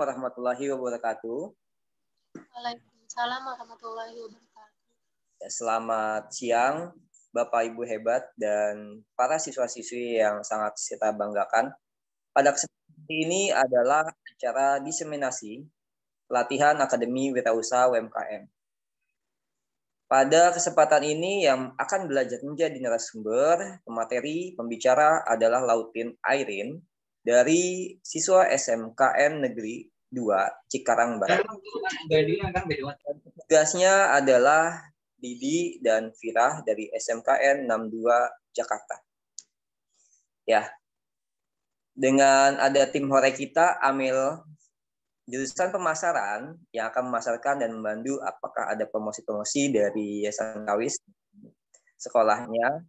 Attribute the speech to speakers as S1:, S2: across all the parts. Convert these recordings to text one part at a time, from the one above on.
S1: warahmatullahi wabarakatuh.
S2: Waalaikumsalam warahmatullahi wabarakatuh.
S1: Selamat siang, Bapak Ibu hebat dan para siswa-siswi yang sangat kita banggakan. Pada kesempatan ini adalah acara diseminasi pelatihan Akademi Wirausaha UMKM. Pada kesempatan ini yang akan belajar menjadi narasumber, pemateri, pembicara adalah Lautin Airin dari siswa SMKN Negeri 2 Cikarang Barat. Tugasnya adalah Didi dan Firah dari SMKN 62 Jakarta. Ya. Dengan ada tim hore kita, Amil jurusan pemasaran yang akan memasarkan dan membantu apakah ada promosi-promosi dari Yayasan Kawis sekolahnya.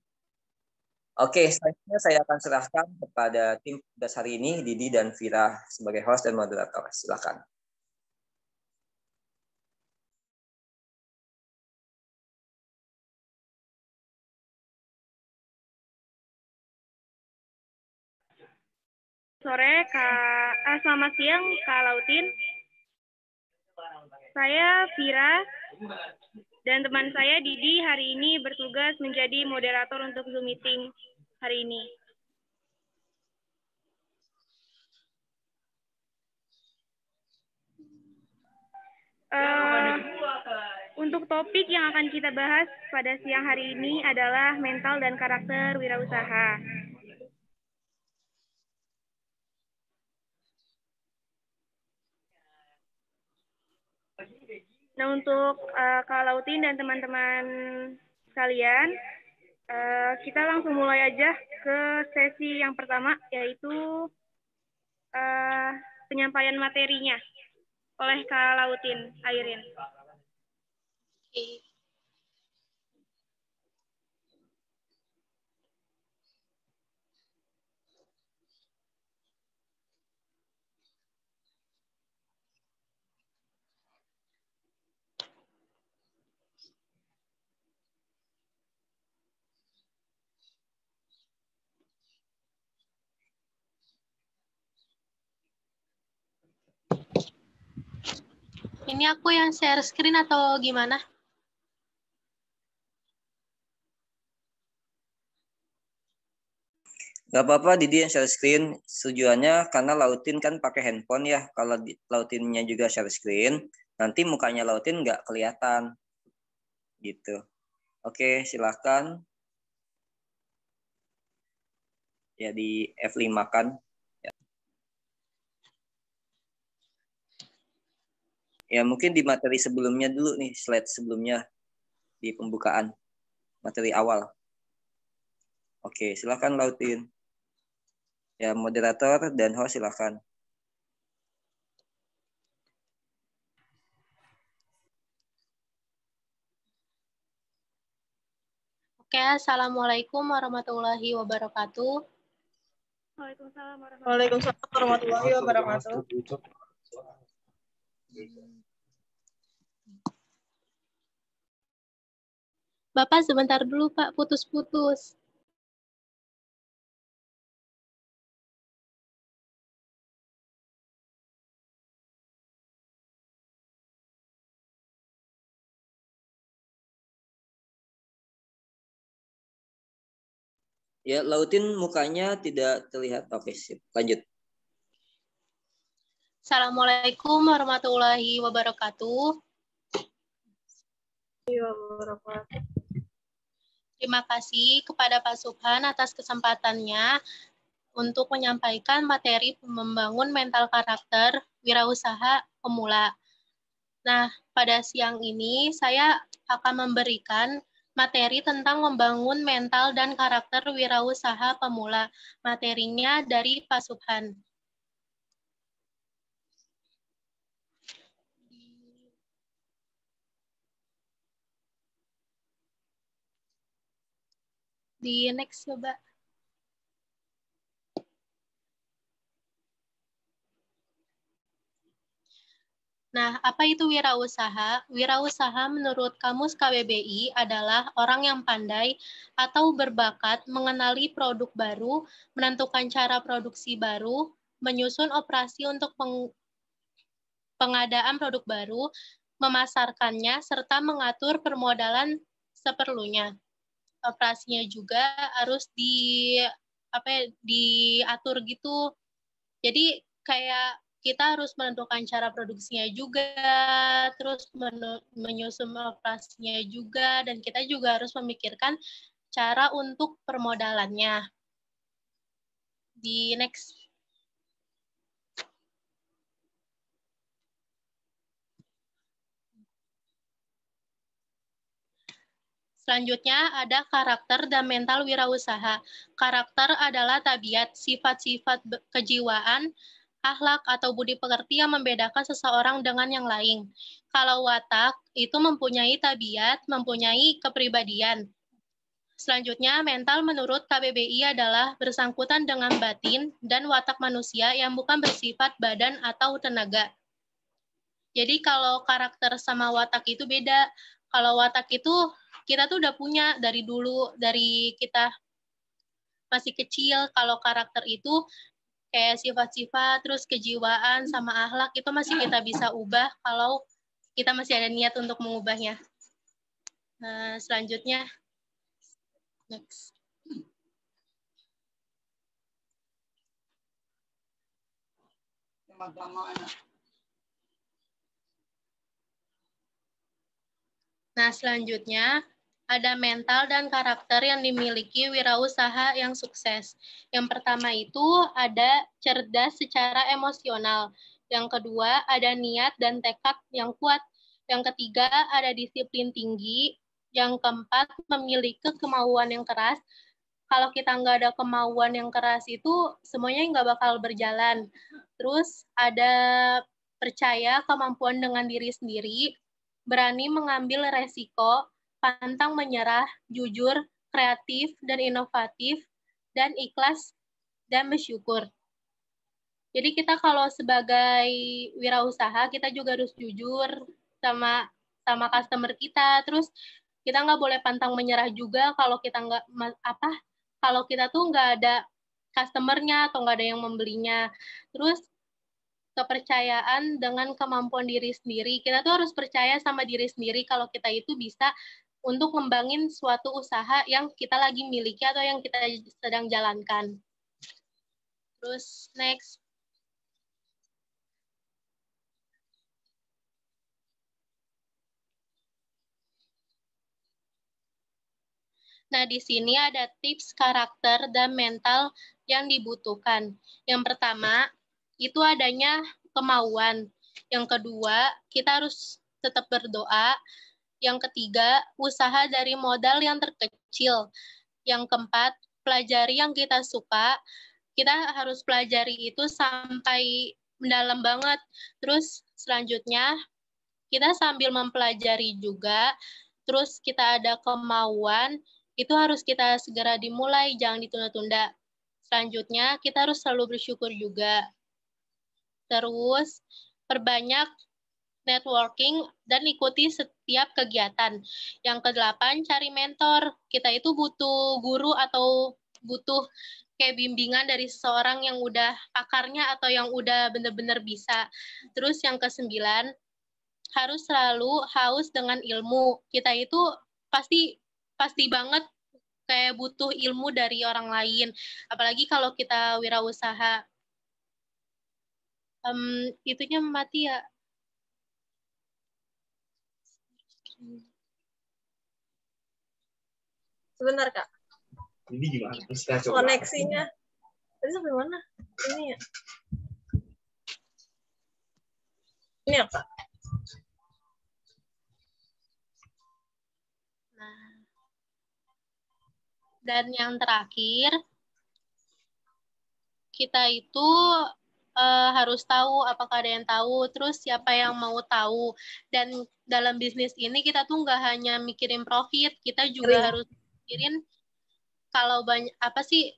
S1: Oke, selanjutnya saya akan serahkan kepada tim tugas hari ini, Didi dan Firah sebagai host dan moderator. Silakan.
S3: Selamat siang Kak Lautin. Saya Vira dan teman saya Didi hari ini bertugas menjadi moderator untuk Zoom meeting hari ini. Untuk topik yang akan kita bahas pada siang hari ini adalah mental dan karakter wirausaha. Nah, untuk Kak Lautin dan teman-teman sekalian, kita langsung mulai aja ke sesi yang pertama, yaitu penyampaian materinya oleh Kak Lautin Airin.
S2: Ini aku yang share screen atau gimana?
S1: Gak apa-apa Didi yang share screen, tujuannya karena Lautin kan pakai handphone ya, kalau Lautinnya juga share screen, nanti mukanya Lautin nggak kelihatan. Gitu. Oke, silakan. Ya di F5 kan. Ya mungkin di materi sebelumnya dulu nih, slide sebelumnya di pembukaan materi awal. Oke, silakan Lautin. Ya, moderator dan host silakan.
S2: Oke, Assalamualaikum warahmatullahi wabarakatuh.
S3: Waalaikumsalam
S4: warahmatullahi wabarakatuh.
S2: Bapak sebentar dulu Pak, putus-putus.
S1: Ya, Lautin mukanya tidak terlihat. Oke, sip. Lanjut.
S2: Assalamualaikum warahmatullahi wabarakatuh. Terima kasih kepada Pak Subhan atas kesempatannya untuk menyampaikan materi membangun mental karakter wirausaha pemula. Nah, pada siang ini saya akan memberikan materi tentang membangun mental dan karakter wirausaha pemula. Materinya dari Pak Subhan. Di next coba. Nah, apa itu wirausaha? Wirausaha menurut Kamus KBBI adalah orang yang pandai atau berbakat mengenali produk baru, menentukan cara produksi baru, menyusun operasi untuk pengadaan produk baru, memasarkannya, serta mengatur permodalan seperlunya. Operasinya juga harus diatur gitu. Jadi kayak kita harus menentukan cara produksinya juga, terus menyusun operasinya juga, dan kita juga harus memikirkan cara untuk permodalannya. Di next. Selanjutnya ada karakter dan mental wirausaha. Karakter adalah tabiat, sifat-sifat kejiwaan, akhlak atau budi pekerti yang membedakan seseorang dengan yang lain. Kalau watak itu mempunyai tabiat, mempunyai kepribadian. Selanjutnya, mental menurut KBBI adalah bersangkutan dengan batin dan watak manusia yang bukan bersifat badan atau tenaga. Jadi kalau karakter sama watak itu beda. Kalau watak itu kita tuh udah punya dari dulu, dari kita masih kecil. Kalau karakter itu kayak sifat-sifat, terus kejiwaan sama akhlak itu masih kita bisa ubah kalau kita masih ada niat untuk mengubahnya. Nah, selanjutnya, next. Nah, selanjutnya ada mental dan karakter yang dimiliki wirausaha yang sukses. Yang pertama itu ada cerdas secara emosional. Yang kedua ada niat dan tekad yang kuat. Yang ketiga ada disiplin tinggi. Yang keempat memiliki kemauan yang keras. Kalau kita nggak ada kemauan yang keras itu semuanya nggak bakal berjalan. Terus ada percaya kemampuan dengan diri sendiri, berani mengambil resiko, pantang menyerah, jujur, kreatif, dan inovatif, dan ikhlas, dan bersyukur. Jadi kita kalau sebagai wirausaha, kita juga harus jujur sama customer kita. Terus kita nggak boleh pantang menyerah juga kalau kita kalau kita tuh nggak ada customer-nya atau nggak ada yang membelinya. Terus kepercayaan dengan kemampuan diri sendiri. Kita tuh harus percaya sama diri sendiri kalau kita itu bisa untuk ngembangin suatu usaha yang kita lagi miliki atau yang kita sedang jalankan. Terus next. Nah, di sini ada tips karakter dan mental yang dibutuhkan. Yang pertama, itu adanya kemauan. Yang kedua, kita harus tetap berdoa. Yang ketiga, usaha dari modal yang terkecil. Yang keempat, pelajari yang kita suka. Kita harus pelajari itu sampai mendalam banget. Terus selanjutnya, kita sambil mempelajari juga, terus kita ada kemauan, itu harus kita segera dimulai, jangan ditunda-tunda. Selanjutnya, kita harus selalu bersyukur juga. Terus, perbanyak networking dan ikuti setiap kegiatan. Yang kedelapan, cari mentor. Kita itu butuh guru atau butuh kayak bimbingan dari seseorang yang udah pakarnya atau yang udah benar-benar bisa. Terus yang kesembilan, harus selalu haus dengan ilmu. Kita itu pasti banget kayak butuh ilmu dari orang lain. Apalagi kalau kita wirausaha. Itunya mati ya.
S4: Sebentar, Kak.
S5: Ini gimana?
S4: Koneksinya. Tadi sampai mana? Ini ya. Ini apa?
S2: Nah. Dan yang terakhir, kita itu harus tahu apakah ada yang tahu, terus siapa yang mau tahu. Dan dalam bisnis ini kita tuh nggak hanya mikirin profit, kita juga harus mikirin kalau banyak apa sih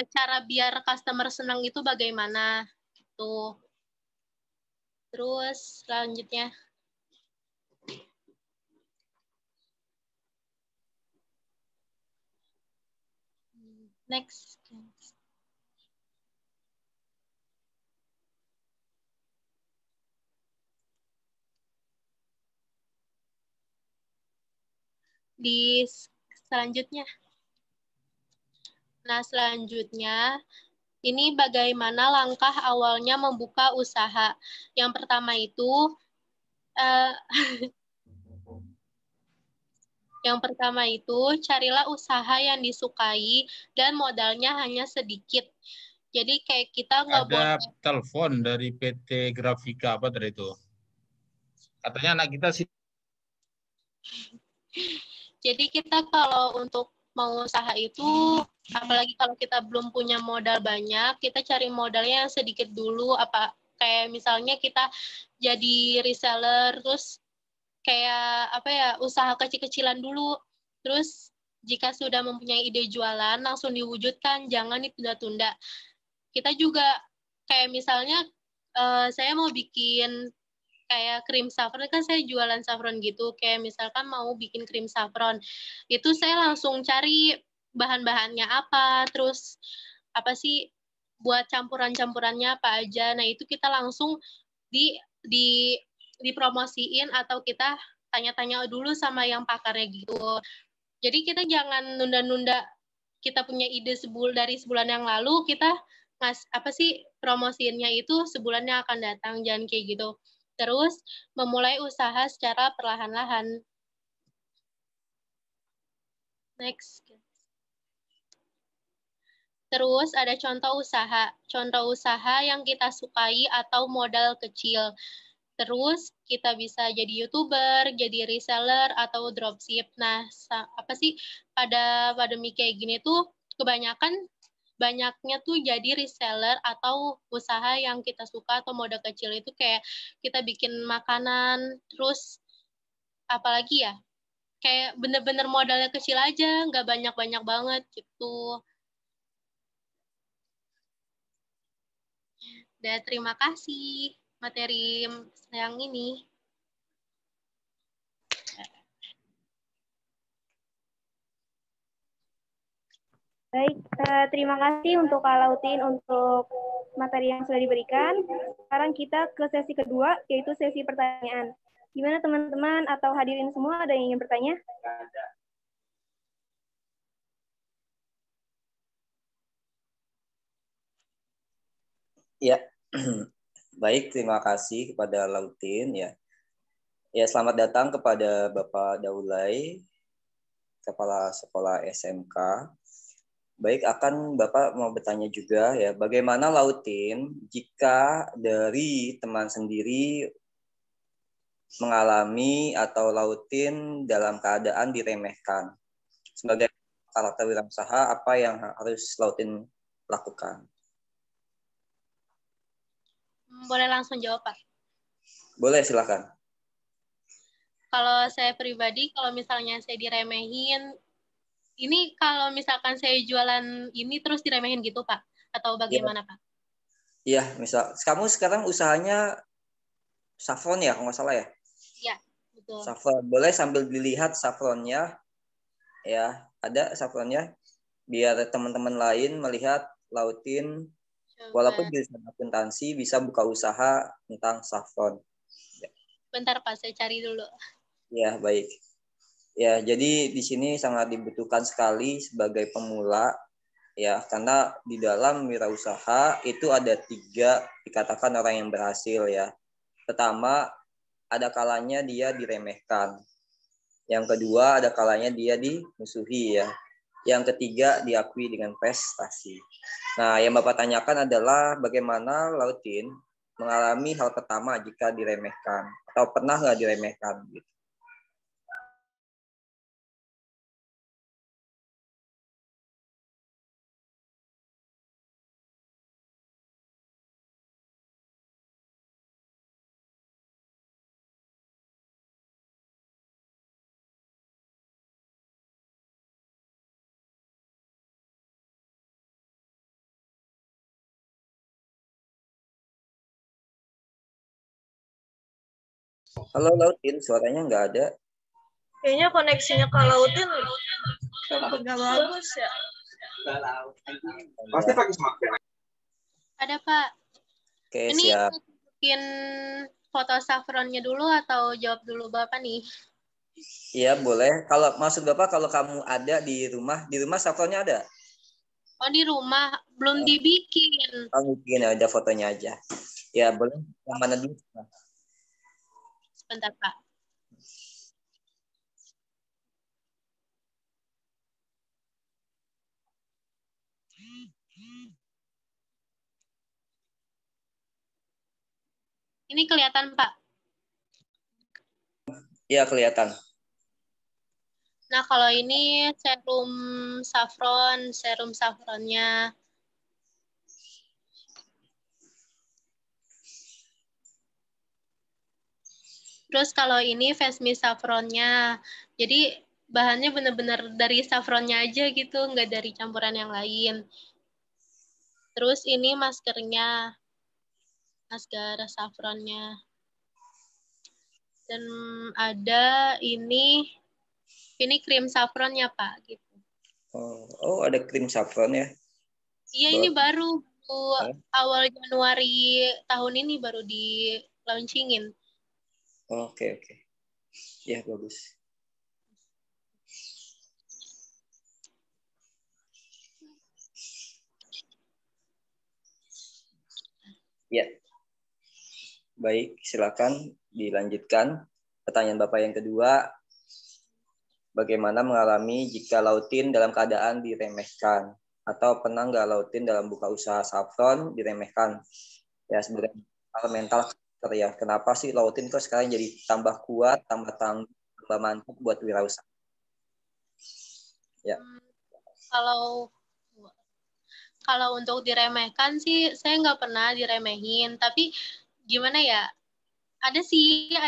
S2: cara biar customer senang itu bagaimana gitu. Terus selanjutnya. Next. di selanjutnya. Nah, selanjutnya ini bagaimana langkah awalnya membuka usaha. Yang pertama itu carilah usaha yang disukai dan modalnya hanya sedikit. Jadi kayak kita nggak boleh.
S5: Ada telepon dari PT Grafika apa tadi itu? Katanya anak kita sih.
S2: Jadi kita kalau untuk mau usaha itu, apalagi kalau kita belum punya modal banyak, kita cari modalnya yang sedikit dulu. Kayak misalnya kita jadi reseller, terus kayak usaha kecil-kecilan dulu. Terus jika sudah mempunyai ide jualan, langsung diwujudkan, jangan ditunda-tunda. Kita juga kayak misalnya saya mau bikin kayak krim saffron, kan saya jualan saffron gitu, kayak misalkan mau bikin krim saffron, itu saya langsung cari bahan-bahannya apa, terus apa sih buat campuran-campurannya apa aja. Nah, itu kita langsung dipromosiin atau kita tanya-tanya dulu sama yang pakarnya gitu. Jadi kita jangan nunda-nunda kita punya ide dari sebulan yang lalu, kita promosiinnya itu sebulan yang akan datang, jangan kayak gitu. Terus memulai usaha secara perlahan-lahan. Next. Terus ada contoh usaha. Contoh usaha yang kita sukai atau modal kecil. Terus kita bisa jadi YouTuber, jadi reseller, atau dropship. Nah, pada pandemi kayak gini tuh banyaknya tuh jadi reseller atau usaha yang kita suka atau modal kecil itu kayak kita bikin makanan, terus apalagi ya, kayak bener-bener modalnya kecil aja, nggak banyak-banyak banget gitu. Dan terima kasih materi yang ini.
S3: Baik, terima kasih untuk Kak Lautin untuk materi yang sudah diberikan. Sekarang kita ke sesi kedua, yaitu sesi pertanyaan. Gimana teman-teman atau hadirin semua, ada yang ingin bertanya?
S1: Ya, baik, terima kasih kepada Lautin ya. Ya, selamat datang kepada Bapak Daulay, Kepala Sekolah SMK. Baik, akan Bapak mau bertanya juga ya, bagaimana Lautin jika dari teman sendiri mengalami atau Lautin dalam keadaan diremehkan? Sebagai karakter wirausaha, apa yang harus Lautin lakukan?
S2: Boleh langsung jawab, Pak?
S1: Boleh, silakan.
S2: Kalau saya pribadi, kalau misalnya saya diremehin, ini kalau misalkan saya jualan ini terus diremehin gitu, Pak? Atau bagaimana, Pak?
S1: Iya, misal kamu sekarang usahanya saffron ya, kalau nggak salah ya?
S2: Iya, betul.
S1: Saffron. Boleh sambil dilihat saffronnya, ya, ada saffronnya, biar teman-teman lain melihat Lautin, walaupun di akuntansi bisa buka usaha tentang saffron. Ya.
S2: Bentar, Pak, saya cari dulu.
S1: Ya, baik. Ya, jadi di sini sangat dibutuhkan sekali sebagai pemula, ya, karena di dalam wirausaha itu ada 3 dikatakan orang yang berhasil ya. Pertama, ada kalanya dia diremehkan. Yang kedua, ada kalanya dia dimusuhi ya. Yang ketiga, diakui dengan prestasi. Nah, yang Bapak tanyakan adalah bagaimana Lautin mengalami hal pertama jika diremehkan atau pernah nggak diremehkan gitu. Halo Lautin, suaranya nggak ada.
S4: Kayaknya koneksinya Kak Lautin nggak bagus ya.
S1: Pasti pakai
S2: smartphone. Ada, Pak.
S1: Oke,
S2: ini
S1: siap.
S2: bikin foto saffronnya dulu atau jawab dulu Bapak nih?
S1: Iya, boleh. Kalau maksud Bapak kalau kamu ada di rumah saffronnya ada?
S2: Oh, di rumah belum dibikin.
S1: Kamu bikin ada fotonya aja. Ya, boleh. Yang mana dulu?
S2: Sebentar, Pak. Ini kelihatan, Pak.
S1: Iya, kelihatan.
S2: Nah, kalau ini serum saffronnya. Terus kalau ini face mist saffronnya. Jadi bahannya benar-benar dari saffronnya aja gitu, nggak dari campuran yang lain. Terus ini maskernya, masker saffronnya. Dan ada ini krim saffronnya, Pak. Gitu.
S1: Oh, ada krim saffron ya?
S2: Iya, ini baru awal Januari tahun ini baru di launchingin.
S1: Oke. Ya, bagus. Ya. Baik, silakan dilanjutkan. Pertanyaan Bapak yang kedua, bagaimana mengalami jika Lautin dalam keadaan diremehkan? Atau pernah nggak Lautin dalam buka usaha saffron diremehkan? Ya, sebagai mental ya. Kenapa sih Lautin kok sekarang jadi tambah kuat, tambah tangguh, tambah mantap buat wirausaha? Ya.
S2: Kalau untuk diremehkan sih saya nggak pernah diremehin, tapi gimana ya, ada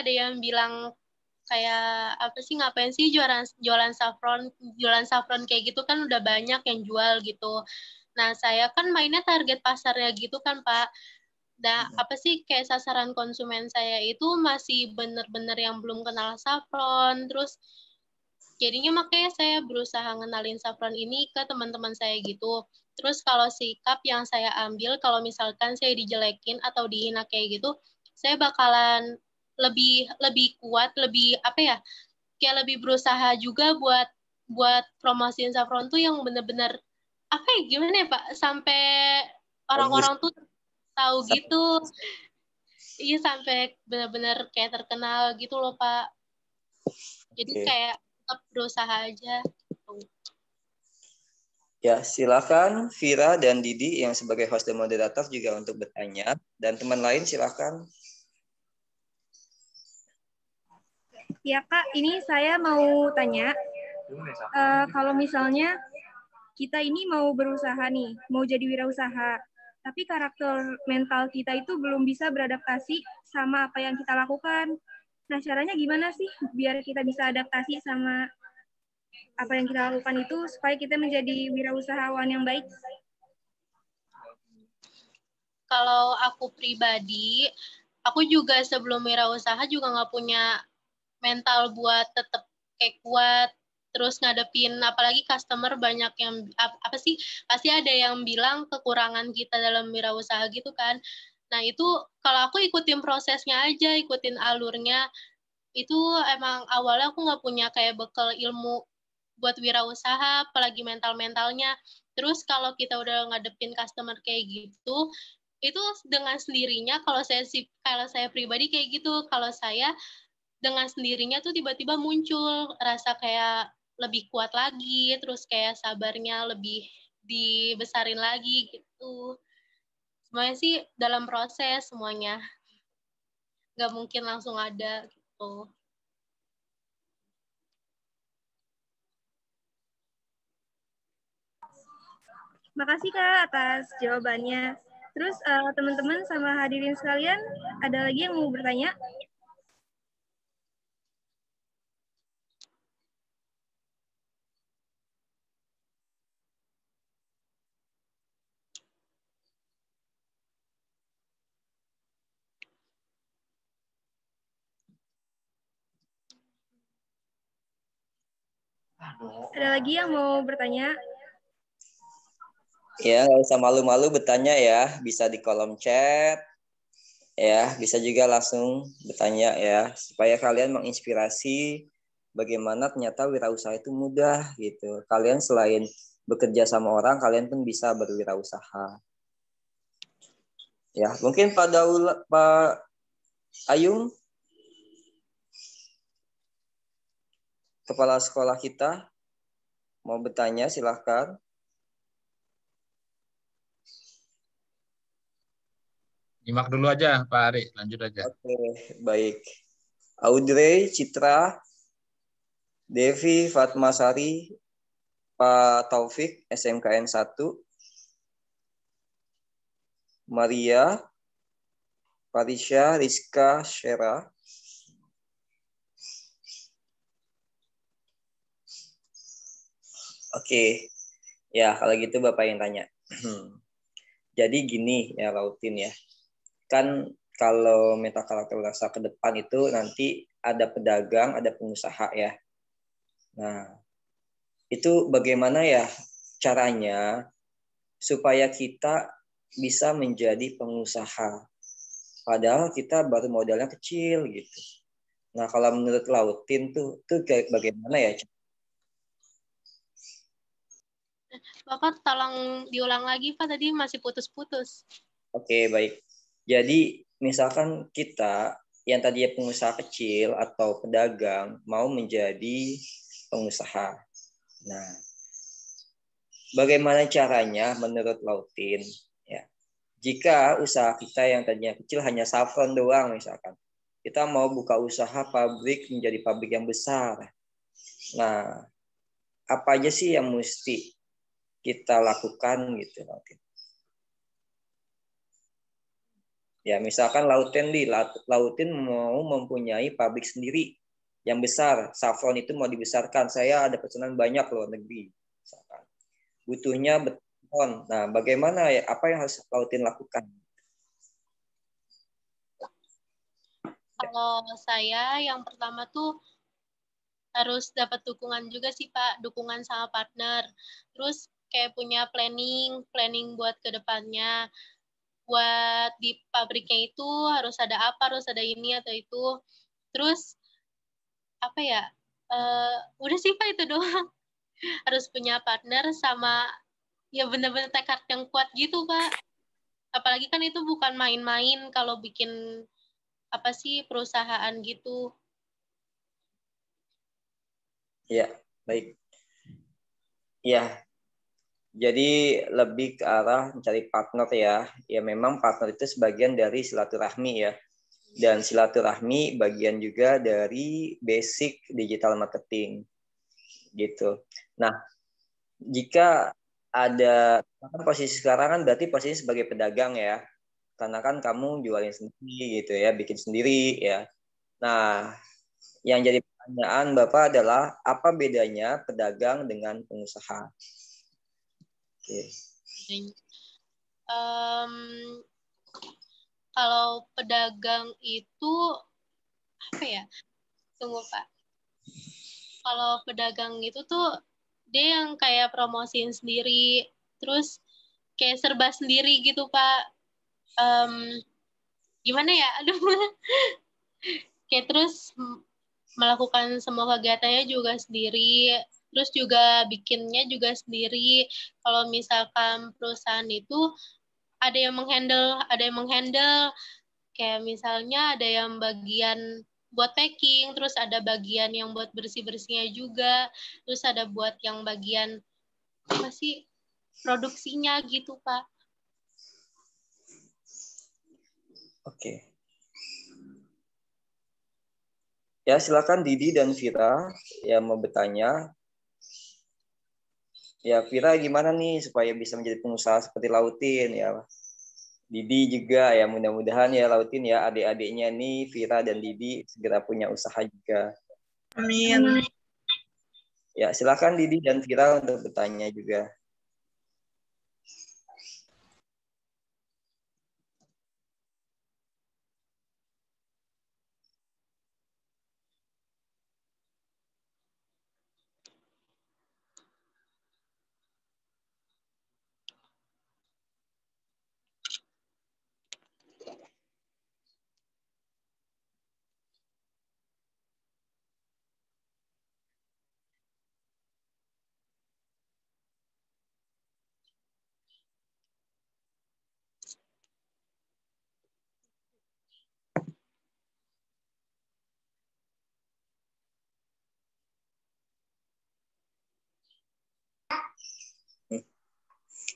S2: yang bilang kayak apa sih, ngapain sih jualan saffron kayak gitu, kan udah banyak yang jual gitu. Nah, saya kan mainnya target pasarnya gitu kan, Pak. Nah, apa sih kayak sasaran konsumen saya itu masih bener-bener yang belum kenal saffron. Terus jadinya makanya saya berusaha ngenalin saffron ini ke teman-teman saya gitu. Terus kalau sikap yang saya ambil, kalau misalkan saya dijelekin atau dihina kayak gitu, saya bakalan lebih kuat, lebih apa ya, kayak lebih berusaha juga buat promosiin saffron tuh yang bener-bener apa ya, gimana ya Pak, sampai orang-orang tuh tahu gitu. Iya, sampai bener-bener kayak terkenal gitu loh Pak. Jadi kayak tetap berusaha aja.
S1: Ya, silakan Vira dan Didi yang sebagai host dan moderator juga untuk bertanya, dan teman lain silakan.
S3: Ya Kak, ini saya mau tanya, kalau misalnya kita ini mau berusaha nih, mau jadi wirausaha, tapi karakter mental kita itu belum bisa beradaptasi sama apa yang kita lakukan. Nah, caranya gimana sih biar kita bisa adaptasi sama apa yang kita lakukan itu supaya kita menjadi wirausahawan yang baik?
S2: Kalau aku pribadi, aku juga sebelum wirausaha juga nggak punya mental buat tetap kayak kuat, terus ngadepin apalagi customer banyak yang apa sih, pasti ada yang bilang kekurangan kita dalam wirausaha gitu kan. Nah, itu kalau aku ikutin prosesnya aja, ikutin alurnya, itu emang awalnya aku nggak punya kayak bekal ilmu buat wirausaha, apalagi mental-mentalnya. Terus kalau kita udah ngadepin customer kayak gitu, itu dengan sendirinya, kalau saya pribadi kayak gitu, kalau saya dengan sendirinya tuh tiba-tiba muncul rasa kayak lebih kuat lagi, terus kayak sabarnya lebih dibesarin lagi gitu. Semuanya sih dalam proses semuanya. Nggak mungkin langsung ada gitu.
S3: Makasih Kak atas jawabannya. Terus teman-teman sama hadirin sekalian, ada lagi yang mau bertanya? Ada lagi yang mau bertanya?
S1: Ya, nggak usah malu-malu bertanya ya, bisa di kolom chat, ya, bisa juga langsung bertanya ya, supaya kalian menginspirasi bagaimana ternyata wirausaha itu mudah gitu. Kalian selain bekerja sama orang, kalian pun bisa berwirausaha. Ya, mungkin Pak Ayung, kepala sekolah kita, mau bertanya, silahkan.
S5: Nyimak dulu aja, Pak Ari. Lanjut aja.
S1: Oke, baik. Audrey, Citra, Devi, Fatmasari, Pak Taufik, SMKN 1, Maria, Parisha, Rizka, Syera. Oke, ya kalau gitu Bapak yang tanya. Jadi gini ya Lautin ya, kan kalau meta karakter rasa ke depan itu nanti ada pedagang, ada pengusaha ya. Nah, itu bagaimana ya caranya supaya kita bisa menjadi pengusaha. Padahal kita baru modalnya kecil gitu. Nah, kalau menurut Lautin tuh bagaimana ya?
S2: Bapak tolong diulang lagi, Pak. Tadi masih putus-putus.
S1: Oke, baik. Jadi, misalkan kita yang tadinya pengusaha kecil atau pedagang mau menjadi pengusaha. Nah, bagaimana caranya menurut Lautin? Ya, jika usaha kita yang tadinya kecil hanya saffron doang misalkan, kita mau buka usaha pabrik menjadi pabrik yang besar. Nah, apa aja sih yang mesti kita lakukan gitu, Lautin? Ya, misalkan Lautin mau mempunyai pabrik sendiri yang besar, saffron itu mau dibesarkan. Saya ada pesanan banyak luar negeri, misalkan. Butuhnya beton. Nah, bagaimana ya? Apa yang harus Lautin lakukan?
S2: Kalau saya yang pertama tuh harus dapat dukungan juga sih Pak, dukungan sama partner. Terus kayak punya planning buat ke depannya. Buat di pabriknya itu harus ada apa, harus ada ini atau itu. Terus apa ya? Udah sih Pak itu doang. Harus punya partner sama ya benar-benar tekad yang kuat gitu Pak. Apalagi kan itu bukan main-main kalau bikin apa sih perusahaan gitu.
S1: Ya, baik. Ya, jadi lebih ke arah mencari partner ya. Ya memang partner itu sebagian dari silaturahmi ya. Dan silaturahmi bagian juga dari basic digital marketing gitu. Nah, jika ada kan posisi sekarang kan berarti posisi sebagai pedagang ya. Karena kan kamu jualin sendiri gitu ya, bikin sendiri ya. Nah, yang jadi pertanyaan Bapak adalah apa bedanya pedagang dengan pengusaha? Oke.
S2: Kalau pedagang itu apa ya? Tunggu Pak. Kalau pedagang itu tuh dia yang kayak promosiin sendiri, terus kayak serba sendiri gitu Pak. Gimana ya? Aduh. Kayak terus melakukan semua kegiatannya juga sendiri, terus juga bikinnya juga sendiri. Kalau misalkan perusahaan itu ada yang menghandle kayak misalnya ada yang bagian buat packing, terus ada bagian yang buat bersih-bersihnya juga, terus ada buat yang bagian apa sih produksinya gitu, Pak.
S1: Oke. Ya, silakan Didi dan Vira yang mau bertanya. Ya, Vira gimana nih supaya bisa menjadi pengusaha seperti Lautin ya. Didi juga ya, mudah-mudahan ya Lautin ya adik-adiknya nih Vira dan Didi segera punya usaha juga.
S4: Amin.
S1: Ya, silakan Didi dan Vira untuk bertanya juga.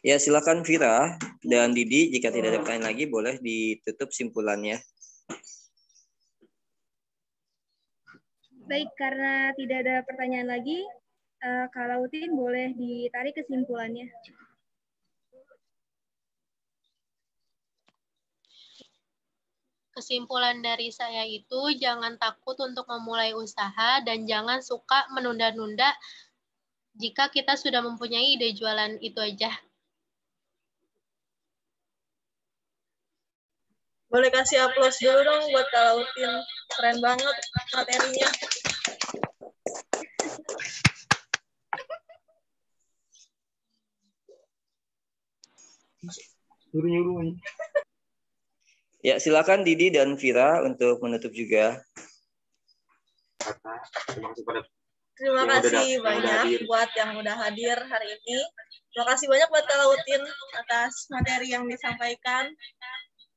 S1: Ya, silakan Vira dan Didi, jika tidak ada pertanyaan lagi, boleh ditutup simpulannya.
S3: Baik, karena tidak ada pertanyaan lagi, Kak Lautin boleh ditarik kesimpulannya.
S2: Kesimpulan dari saya itu jangan takut untuk memulai usaha dan jangan suka menunda-nunda jika kita sudah mempunyai ide jualan itu aja.
S4: Boleh kasih aplaus dulu dong buat Kak Lautin. Keren banget materinya.
S1: Ya, silakan Didi dan Vira untuk menutup juga.
S4: Terima kasih banyak buat yang udah hadir hari ini. Terima kasih banyak buat Kak Lautin atas materi yang disampaikan.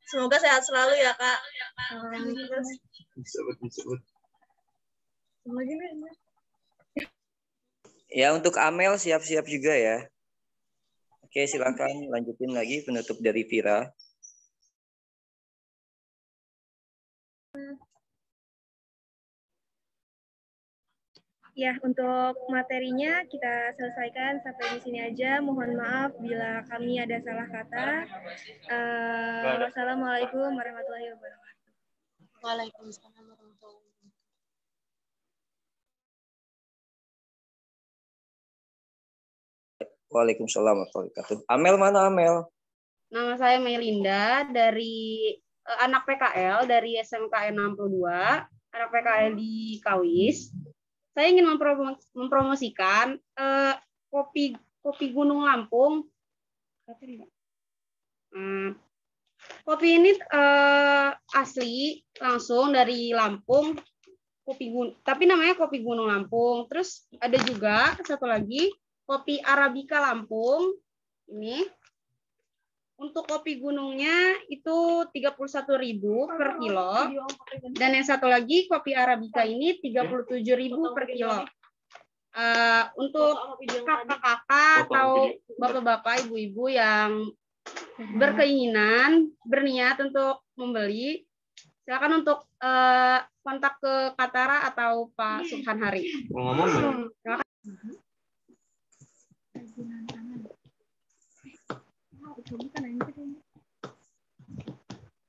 S4: Semoga sehat selalu ya, Kak. Terus
S1: Ya, untuk Amel siap-siap juga ya. Oke, silakan lanjutin lagi penutup dari Vira.
S3: Ya, untuk materinya kita selesaikan sampai di sini aja. Mohon maaf bila kami ada salah kata. Wassalamualaikum warahmatullahi wabarakatuh.
S2: Waalaikumsalam warahmatullahi wabarakatuh.
S1: Waalaikumsalam warahmatullahi wabarakatuh. Amel mana Amel?
S6: Nama saya Melinda dari anak PKL dari SMKN 62, anak PKL di Kawis. Saya ingin mempromosikan kopi Gunung Lampung. Kopi ini asli langsung dari Lampung, tapi namanya kopi Gunung Lampung. Terus ada juga satu lagi kopi Arabica Lampung. Ini untuk kopi gunungnya itu 31.000 per kilo. Dan yang satu lagi kopi Arabica ini 37.000 per kilo. Untuk kakak-kakak atau bapak-bapak, ibu-ibu yang berniat untuk membeli, silakan untuk kontak ke Katara atau Pak Subhan Hari.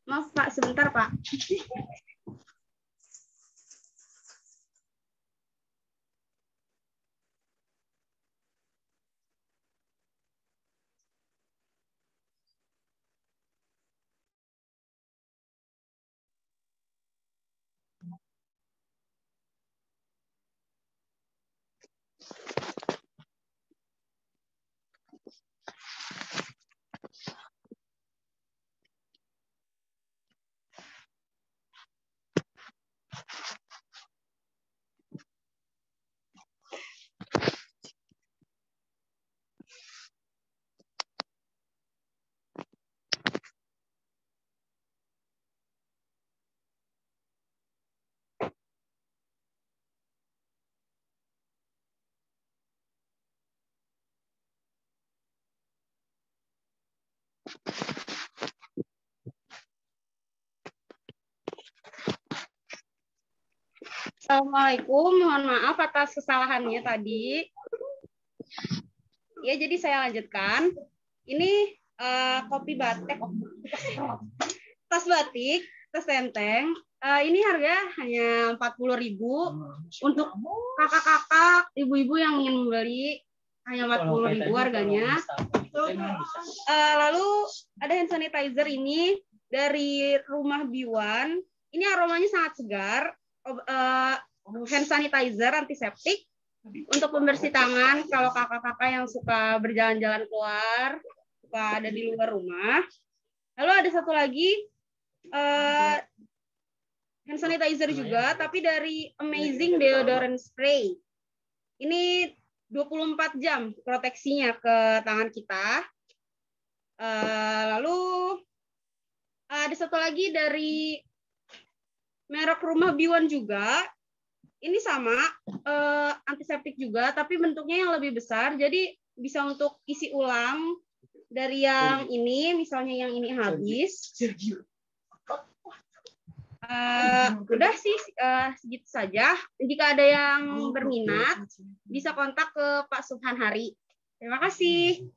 S6: Maaf Pak, sebentar Pak. Assalamualaikum, mohon maaf atas kesalahannya tadi. Ya, jadi saya lanjutkan. Ini kopi batik, tas batik, tas tenteng. Ini harga hanya 40.000 untuk kakak-kakak, ibu-ibu yang ingin membeli, hanya 40.000 harganya. Lalu ada hand sanitizer ini dari Rumah Biwan. Ini aromanya sangat segar. Hand sanitizer antiseptik untuk pembersih tangan kalau kakak-kakak yang suka berjalan-jalan keluar, suka ada di luar rumah. Lalu ada satu lagi hand sanitizer juga, tapi dari Amazing Deodorant Spray. Ini 24 jam proteksinya ke tangan kita. Lalu ada satu lagi dari merek Rumah Biwan juga. Ini sama, antiseptik juga, tapi bentuknya yang lebih besar. Jadi bisa untuk isi ulang dari yang ini, misalnya yang ini habis. Udah sih segitu saja. Jika ada yang berminat, bisa kontak ke Pak Subhan Hari. Terima kasih.